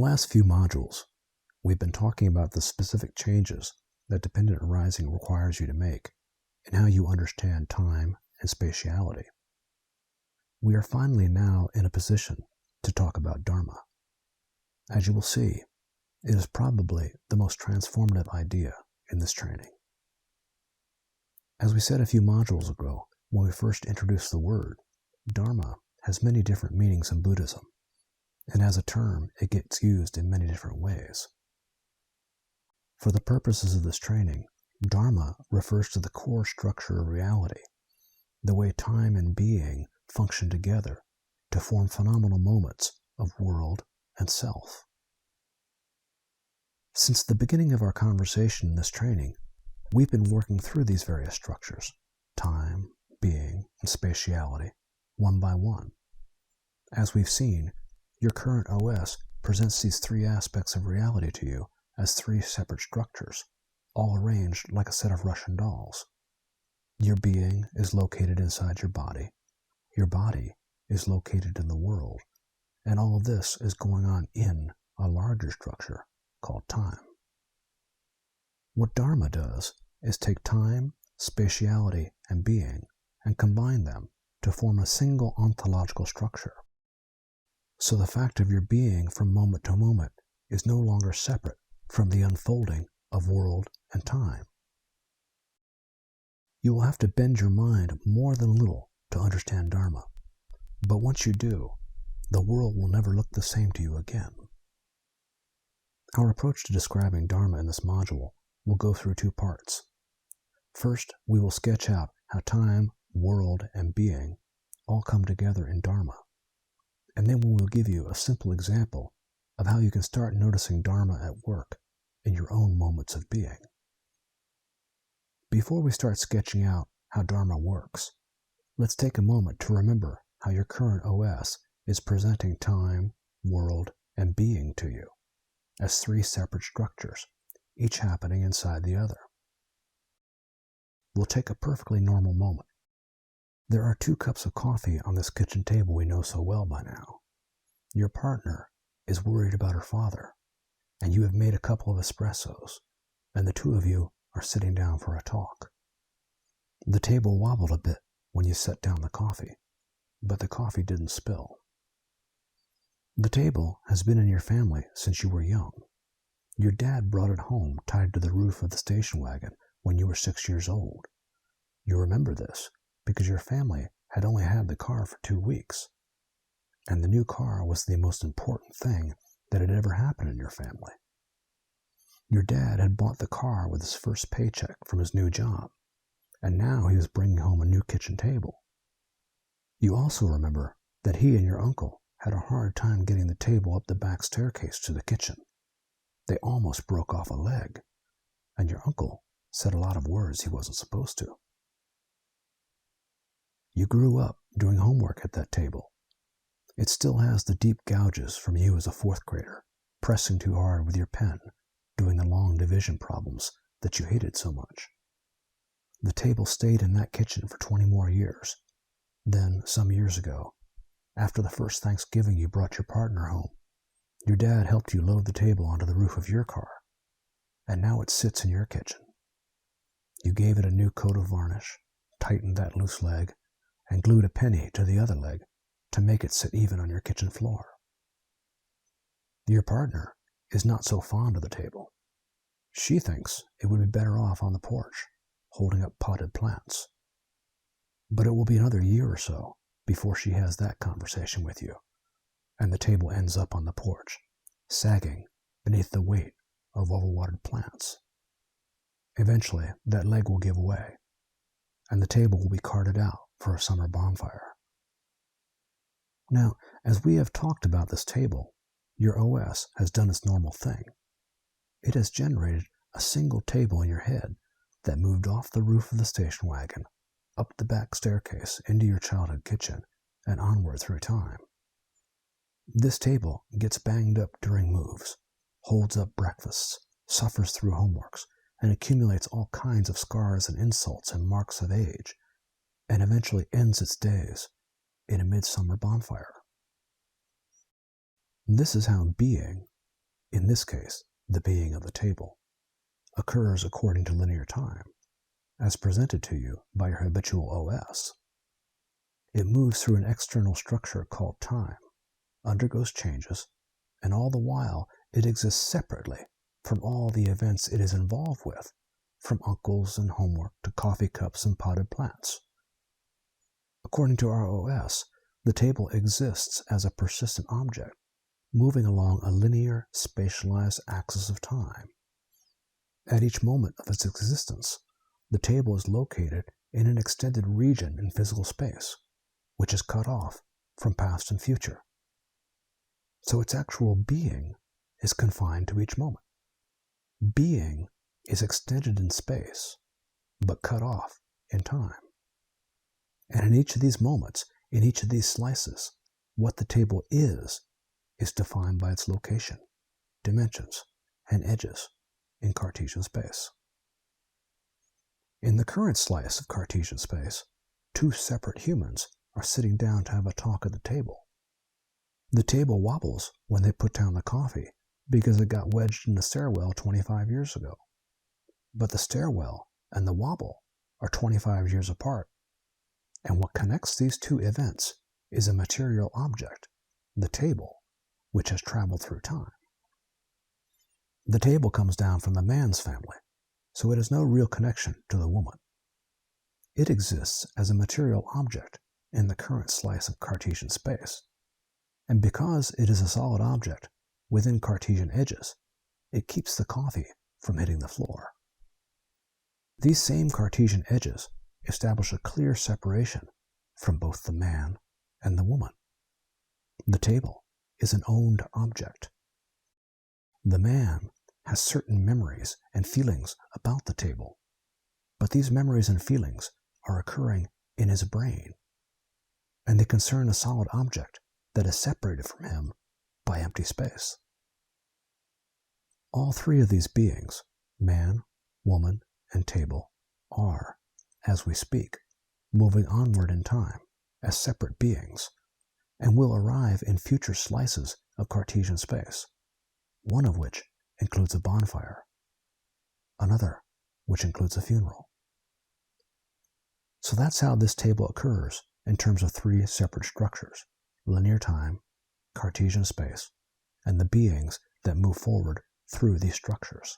last few modules, we've been talking about the specific changes that dependent arising requires you to make and how you understand time and spatiality. We are finally now in a position to talk about Dharma. As you will see, it is probably the most transformative idea in this training. As we said a few modules ago, when we first introduced the word, Dharma has many different meanings in Buddhism, and as a term, it gets used in many different ways. For the purposes of this training, Dharma refers to the core structure of reality, the way time and being function together to form phenomenal moments of world and self. Since the beginning of our conversation in this training, we've been working through these various structures, time, being, and spatiality, one by one. As we've seen, your current OS presents these three aspects of reality to you as three separate structures, all arranged like a set of Russian dolls. Your being is located inside your body is located in the world, and all of this is going on in a larger structure called time. What Dharma does is take time, spatiality, and being and combine them to form a single ontological structure. So the fact of your being from moment to moment is no longer separate from the unfolding of world and time. You will have to bend your mind more than a little to understand Dharma, but once you do, the world will never look the same to you again. Our approach to describing Dharma in this module will go through two parts. First, we will sketch out how time, world, and being all come together in Dharma, and then we will give you a simple example of how you can start noticing Dharma at work in your own moments of being. Before we start sketching out how Dharma works, let's take a moment to remember how your current OS is presenting time, world, and being to you as three separate structures, each happening inside the other. We'll take a perfectly normal moment. There are 2 cups of coffee on this kitchen table we know so well by now. Your partner is worried about her father, and you have made a couple of espressos, and the two of you are sitting down for a talk. The table wobbled a bit when you set down the coffee, but the coffee didn't spill. The table has been in your family since you were young. Your dad brought it home tied to the roof of the station wagon when you were 6 years old. You remember this because your family had only had the car for 2 weeks, and the new car was the most important thing that had ever happened in your family. Your dad had bought the car with his first paycheck from his new job, and now he was bringing home a new kitchen table. You also remember that he and your uncle had a hard time getting the table up the back staircase to the kitchen. They almost broke off a leg, and your uncle said a lot of words he wasn't supposed to. You grew up doing homework at that table. It still has the deep gouges from you as a 4th grader, pressing too hard with your pen, doing the long division problems that you hated so much. The table stayed in that kitchen for 20 more years. Then, some years ago, after the first Thanksgiving you brought your partner home, your dad helped you load the table onto the roof of your car, and now it sits in your kitchen. You gave it a new coat of varnish, tightened that loose leg, and glued a penny to the other leg to make it sit even on your kitchen floor. Your partner is not so fond of the table. She thinks it would be better off on the porch, holding up potted plants. But it will be another year or so before she has that conversation with you, and the table ends up on the porch, sagging beneath the weight of overwatered plants. Eventually, that leg will give way, and the table will be carted out for a summer bonfire. Now, as we have talked about this table, your OS has done its normal thing. It has generated a single table in your head that moved off the roof of the station wagon, up the back staircase into your childhood kitchen, and onward through time. This table gets banged up during moves, holds up breakfasts, suffers through homeworks, and accumulates all kinds of scars and insults and marks of age, and eventually ends its days in a midsummer bonfire. This is how being in this case, the being of the table, occurs according to linear time, as presented to you by your habitual OS. It moves through an external structure called time, undergoes changes, and all the while it exists separately from all the events it is involved with, from uncles and homework to coffee cups and potted plants. According to our OS, the table exists as a persistent object, moving along a linear, spatialized axis of time. At each moment of its existence, the table is located in an extended region in physical space, which is cut off from past and future. So its actual being is confined to each moment. Being is extended in space, but cut off in time. And in each of these moments, in each of these slices, what the table is defined by its location, dimensions, and edges in Cartesian space. In the current slice of Cartesian space, two separate humans are sitting down to have a talk at the table. The table wobbles when they put down the coffee because it got wedged in the stairwell 25 years ago. But the stairwell and the wobble are 25 years apart, and what connects these two events is a material object, the table, which has traveled through time. The table comes down from the man's family, so it has no real connection to the woman. It exists as a material object in the current slice of Cartesian space, and because it is a solid object within Cartesian edges, it keeps the coffee from hitting the floor. These same Cartesian edges establish a clear separation from both the man and the woman. The table is an owned object. The man has certain memories and feelings about the table, but these memories and feelings are occurring in his brain, and they concern a solid object that is separated from him by empty space. All three of these beings, man, woman, and table, are, as we speak, moving onward in time as separate beings, and will arrive in future slices of Cartesian space, one of which includes a bonfire, another which includes a funeral. So that's how this table occurs in terms of three separate structures: linear time, Cartesian space, and the beings that move forward through these structures.